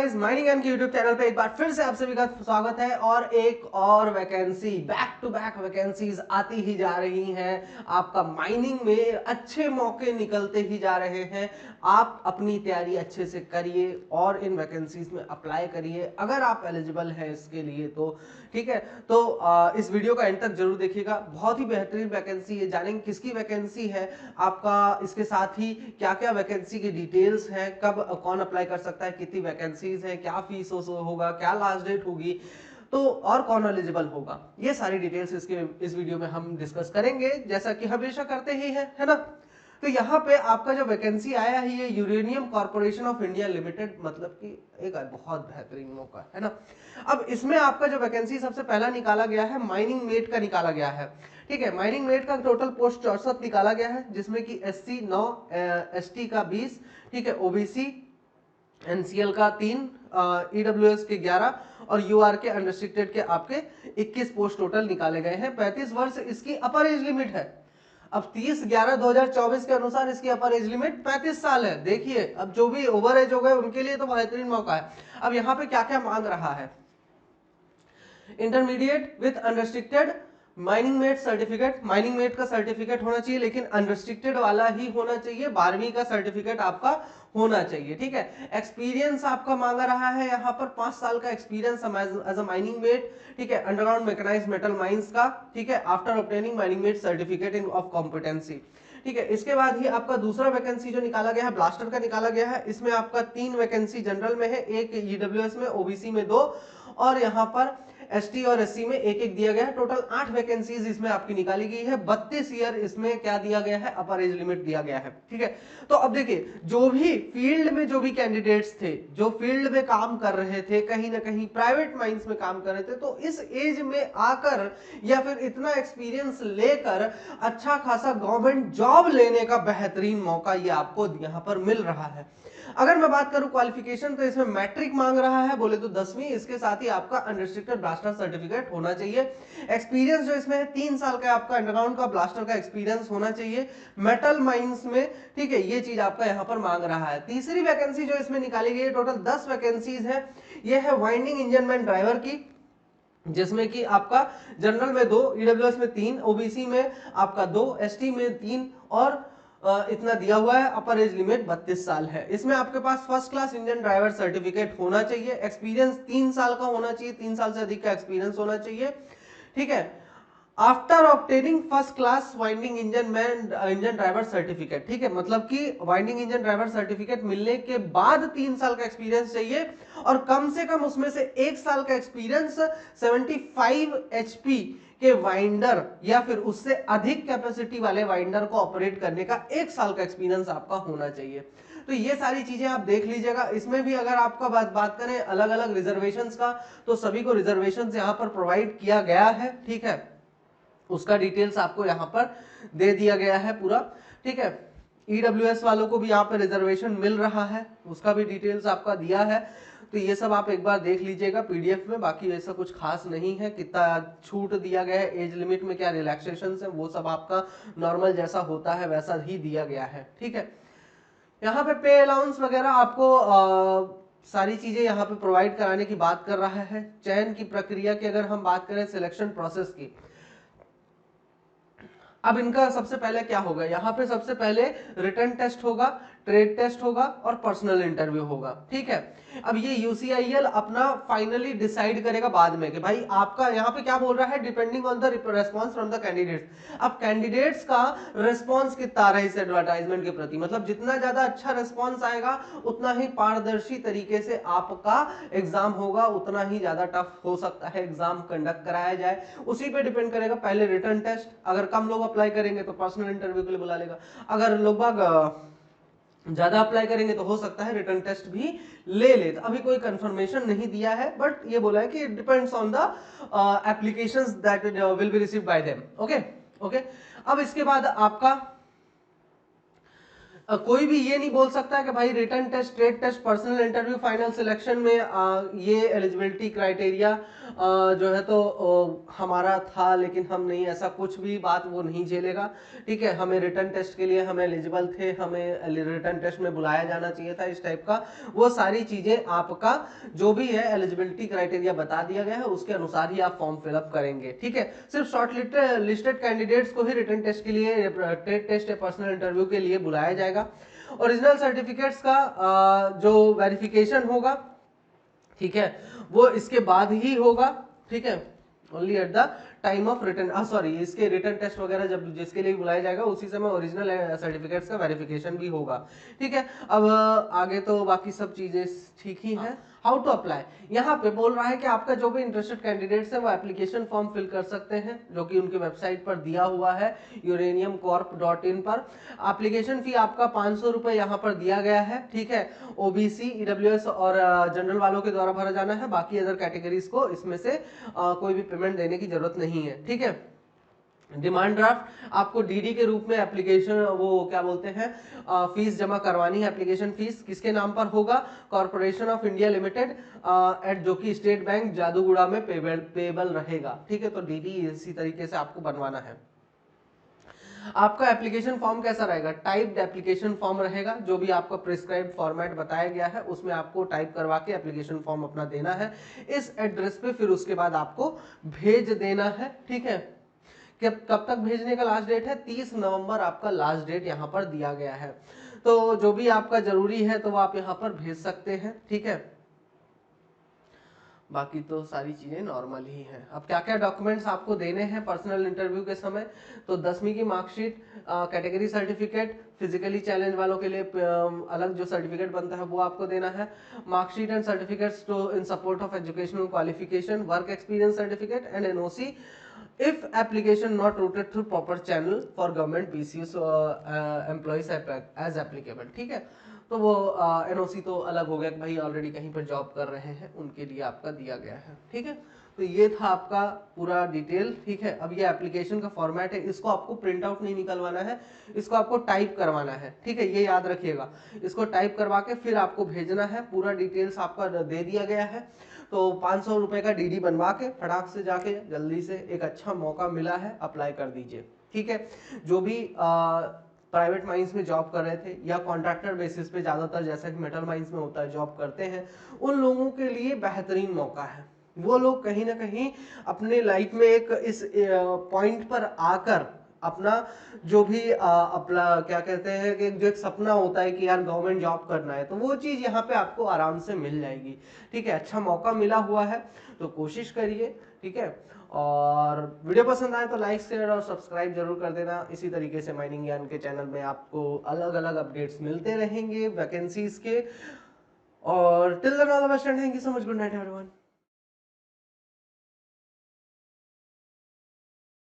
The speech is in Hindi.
गाइस, माइनिंग एंड के यूट्यूब चैनल पे एक बार फिर से आप सभी का स्वागत है। और एक और vacancy, back to back vacancies आती ही जा रही हैं। आपका माइनिंग में अच्छे मौके निकलते ही जा रहे हैं। आप अपनी तैयारी अच्छे से करिए और इन वैकेंसीज में अप्लाई करिए अगर आप एलिजिबल हैं इसके लिए तो ठीक है। तो इस वीडियो का एंड तक जरूर देखिएगा, बहुत ही बेहतरीन वैकेंसी है। जानेंगे किसकी वैकेंसी है, आपका इसके साथ ही क्या क्या वैकेंसी की डिटेल्स हैं, कब कौन अप्लाई कर सकता है, कितनी वैकेंसीज है, क्या फीस होगा, क्या लास्ट डेट होगी, तो और कौन एलिजिबल होगा, ये सारी डिटेल्स इस वीडियो में हम डिस्कस करेंगे, जैसा कि हमेशा करते ही है ना। तो यहाँ पे आपका जो वैकेंसी आया है ये uranium corporation of India limited, मतलब कि एक बहुत बेहतरीन मौका है ना। अब इसमें आपका जो वैकेंसी सबसे पहला निकाला गया है माइनिंग मेट का निकाला गया है। ठीक है, माइनिंग मेट का टोटल पोस्ट 64 निकाला गया है, जिसमें कि एससी 9, एसटी का 20, ठीक है, ओबीसी एनसीएल का 3, ईडब्ल्यूएस के 11 और यूआर के अनरिस्ट्रिक्टेड के आपके 21 पोस्ट टोटल निकाले गए हैं। 35 वर्ष इसकी अपर एज लिमिट है। अब 30/11/2024 के अनुसार इसकी अपर एज लिमिट 35 साल है। देखिए, अब जो भी ओवर एज हो गए उनके लिए तो बेहतरीन मौका है। अब यहाँ पे क्या क्या मांग रहा है, intermediate with unrestricted mining mate certificate, mining met का सर्टिफिकेट होना चाहिए, लेकिन अनरिस्ट्रिक्टेड वाला ही होना चाहिए। 12वीं का सर्टिफिकेट आपका होना चाहिए। ठीक है, एक्सपीरियंस आपका मांगा रहा है यहाँ पर 5 साल का experience as a mining mate, ठीक है, अंडरग्राउंड मैकेनाइज्ड मेटल माइंस का, ठीक है, after obtaining mining mate certificate in of competency. ठीक है, इसके बाद ही आपका दूसरा वैकेंसी जो निकाला गया है ब्लास्टर का निकाला गया है। इसमें आपका 3 वैकेंसी जनरल में है, एक ईडब्ल्यूएस में, ओबीसी में 2 और यहाँ पर एसटी और एससी में एक एक दिया गया है। टोटल 8 वैकेंसीज इसमें आपकी निकाली गई है। 32 ईयर इसमें क्या दिया गया है, अपर एज लिमिट दिया गया है। ठीक है, तो अब देखिए, जो भी फील्ड में जो भी कैंडिडेट्स थे, जो फील्ड में काम कर रहे थे, कहीं ना कहीं प्राइवेट माइंस में काम कर रहे थे, तो इस एज में आकर या फिर इतना एक्सपीरियंस लेकर अच्छा खासा गवर्नमेंट जॉब लेने का बेहतरीन मौका ये आपको यहाँ पर मिल रहा है। अगर मैं बात करूं क्वालिफिकेशन, तो इसमें मैट्रिक मांग रहा है, बोले तो 10वीं, इसके साथ ही आपका अनरिस्ट्रिक्टेड ब्लास्टर सर्टिफिकेट होना चाहिए। एक्सपीरियंस जो इसमें है 3 साल का आपका अंडरग्राउंड का ब्लास्टर का एक्सपीरियंस होना चाहिए मेटल माइंस में। ठीक है, ये चीज आपका यहाँ पर मांग रहा है। तीसरी वैकेंसी जो इसमें निकाली गई है, टोटल 10 वैकेंसीज है, ये है वाइंडिंग इंजनमैन ड्राइवर की, जिसमें कि आपका जनरल में 2, ईडब्ल्यूएस में 3, ओबीसी में आपका 2, एसटी में 3 और इतना दिया हुआ है। अपर एज लिमिट 32 साल है। इसमें आपके पास first class Indian driver certificate होना चाहिए, एक्सपीरियंस 3 साल का होना चाहिए, 3 साल से अधिक का एक्सपीरियंस होना चाहिए। ठीक है, after obtaining first class winding engine driver certificate. ठीक है, मतलब कि वाइंडिंग इंजन ड्राइवर सर्टिफिकेट मिलने के बाद 3 साल का एक्सपीरियंस चाहिए और कम से कम उसमें से 1 साल का एक्सपीरियंस 75 एचपी के वाइंडर या फिर उससे अधिक कैपेसिटी वाले वाइंडर को ऑपरेट करने का 1 साल का एक्सपीरियंस आपका होना चाहिए। तो ये सारी चीजें आप देख लीजिएगा। इसमें भी अगर आपका बात करें अलग अलग रिजर्वेशंस का, तो सभी को रिजर्वेशंस यहां पर प्रोवाइड किया गया है। ठीक है, उसका डिटेल्स आपको यहाँ पर दे दिया गया है पूरा। ठीक है, ईडब्ल्यूएस वालों को भी यहाँ पे रिजर्वेशन मिल रहा है, उसका भी डिटेल्स आपका दिया है। तो ये सब आप एक बार देख लीजिएगा पीडीएफ में। बाकी ऐसा कुछ खास नहीं है, कितना छूट दिया गया है, एज लिमिट में क्या रिलैक्सेशन है, वो सब आपका नॉर्मल जैसा होता है वैसा ही दिया गया है। ठीक है, यहाँ पे पे अलाउंस वगैरह आपको सारी चीजें यहाँ पे प्रोवाइड कराने की बात कर रहा है। चयन की प्रक्रिया की अगर हम बात करें, सिलेक्शन प्रोसेस की, अब इनका सबसे पहले क्या होगा, यहाँ पे सबसे पहले रिटन टेस्ट होगा, ट्रेड टेस्ट होगा और पर्सनल इंटरव्यू होगा। ठीक है, अब ये यूसीआईएल अपना फाइनली डिसाइड करेगा बाद में कि भाई आपका यहाँ पे क्या बोल रहा है, depending on the response from the candidates. अब कैंडिडेट्स का रिस्पॉन्स कितना रहा इस एडवर्टाइजमेंट के प्रति, मतलब जितना ज्यादा अच्छा रिस्पॉन्स आएगा उतना ही पारदर्शी तरीके से आपका एग्जाम होगा, उतना ही ज्यादा टफ हो सकता है एग्जाम कंडक्ट कराया जाए। उसी पे डिपेंड करेगा। पहले रिटन टेस्ट, अगर कम लोग अप्लाई करेंगे तो पर्सनल इंटरव्यू के लिए बुला लेगा, अगर लोग ज्यादा अप्लाई करेंगे तो हो सकता है रिटर्न टेस्ट भी ले तो अभी कोई कंफर्मेशन नहीं दिया है, बट ये बोला है कि it depends on the applications that will be received by them. Okay okay, अब इसके बाद आपका कोई भी ये नहीं बोल सकता कि भाई written test, trade test, personal interview, final selection में ये एलिजिबिलिटी क्राइटेरिया जो है तो हमारा था, लेकिन हम नहीं, ऐसा कुछ भी बात वो नहीं झेलेगा। ठीक है, हमें रिटन टेस्ट के लिए हम एलिजिबल थे, हमें रिटन टेस्ट में बुलाया जाना चाहिए था, इस टाइप का वो सारी चीजें आपका जो भी है एलिजिबिलिटी क्राइटेरिया बता दिया गया है, उसके अनुसार ही आप फॉर्म फिलअप करेंगे। ठीक है, सिर्फ शॉर्ट लिस्टेड कैंडिडेट्स को ही रिटन टेस्ट के लिए, ट्रेड टेस्ट या पर्सनल इंटरव्यू के लिए बुलाया जाएगा। ओरिजिनल सर्टिफिकेट्स का जो वेरिफिकेशन होगा, ठीक है, वो इसके बाद ही होगा। ठीक है, only at the time of return, sorry, इसके रिटर्न टेस्ट वगैरह जब जिसके लिए बुलाया जाएगा उसी समय ओरिजिनल सर्टिफिकेट्स का वेरिफिकेशन भी होगा। ठीक है, अब आगे तो बाकी सब चीजें ठीक ही हैं। हाउ टू अप्लाई, यहाँ पे बोल रहा है कि आपका जो भी इंटरेस्टेड कैंडिडेट्स है वो एप्लीकेशन फॉर्म फिल कर सकते हैं, जो कि उनके वेबसाइट पर दिया हुआ है uraniumcorp.in पर। एप्लीकेशन फी आपका 500 रुपए यहाँ पर दिया गया है। ठीक है, ओबीसी, ईडब्ल्यूएस और जनरल वालों के द्वारा भरा जाना है, बाकी अदर कैटेगरीज को इसमें से कोई भी पेमेंट देने की जरूरत नहीं है। ठीक है, डिमांड ड्राफ्ट आपको डीडी के रूप में एप्लीकेशन, वो क्या बोलते हैं, फीस जमा करवानी है। एप्लीकेशन फीस किसके नाम पर होगा, corporation of India limited at, जो कि स्टेट बैंक जादूगुड़ा में पेबल रहेगा। ठीक है, तो डीडी इसी तरीके से आपको बनवाना है। आपका एप्लीकेशन फॉर्म कैसा रहेगा, टाइप्ड एप्लीकेशन फॉर्म रहेगा, जो भी आपका प्रिस्क्राइब्ड फॉर्मेट बताया गया है उसमें आपको टाइप करवा के एप्लीकेशन फॉर्म अपना देना है इस एड्रेस पे, फिर उसके बाद आपको भेज देना है। ठीक है, कब तक भेजने का लास्ट डेट है, 30 नवंबर आपका लास्ट डेट यहाँ पर दिया गया है। तो जो भी आपका जरूरी है तो वो आप यहाँ पर भेज सकते हैं। ठीक है, बाकी तो सारी चीजें नॉर्मल ही हैं। अब क्या क्या डॉक्यूमेंट्स आपको देने हैं पर्सनल इंटरव्यू के समय, तो 10वीं की marksheet, category certificate, physically challenge वालों के लिए अलग जो सर्टिफिकेट बनता है वो आपको देना है, marksheet and certificates to in support of educational qualification, work experience certificate and NOC if application not routed through proper channel for government PCS employees as applicable। ठीक है, तो वो एनओसी तो अलग हो गया कि भाई ऑलरेडी कहीं पर जॉब कर रहे हैं उनके लिए आपका दिया गया है। ठीक है, तो ये था आपका पूरा डिटेल। ठीक है, अब ये एप्लीकेशन का फॉर्मेट है, इसको आपको प्रिंट आउट नहीं निकलवाना है, इसको आपको टाइप करवाना है। ठीक है, ये याद रखिएगा, इसको टाइप करवा के फिर आपको भेजना है। पूरा डिटेल्स आपका दे दिया गया है, तो 500 रुपए का डीडी बनवा के फटाक से जाके जल्दी से, एक अच्छा मौका मिला है, अप्लाई कर दीजिए। ठीक है, जो भी प्राइवेट माइंस में जॉब कर रहे थे या कॉन्ट्रैक्टर बेसिस पे, ज्यादातर जैसा कि मेटल माइंस में होता है जॉब करते हैं, उन लोगों के लिए बेहतरीन मौका है। वो लोग कहीं ना कहीं अपने लाइफ में एक इस पॉइंट पर आकर अपना जो भी अपना क्या कहते हैं कि जो एक सपना होता है कि यार गवर्नमेंट जॉब करना है, तो वो चीज यहाँ पे आपको आराम से मिल जाएगी। ठीक है, अच्छा मौका मिला हुआ है तो कोशिश करिए। ठीक है, और वीडियो पसंद आए तो लाइक शेयर और सब्सक्राइब जरूर कर देना। इसी तरीके से माइनिंग ज्ञान के चैनल में आपको अलग अलग अपडेट्स मिलते रहेंगे वैकेंसीज के। और till then all the best and thank you so much, good night everyone.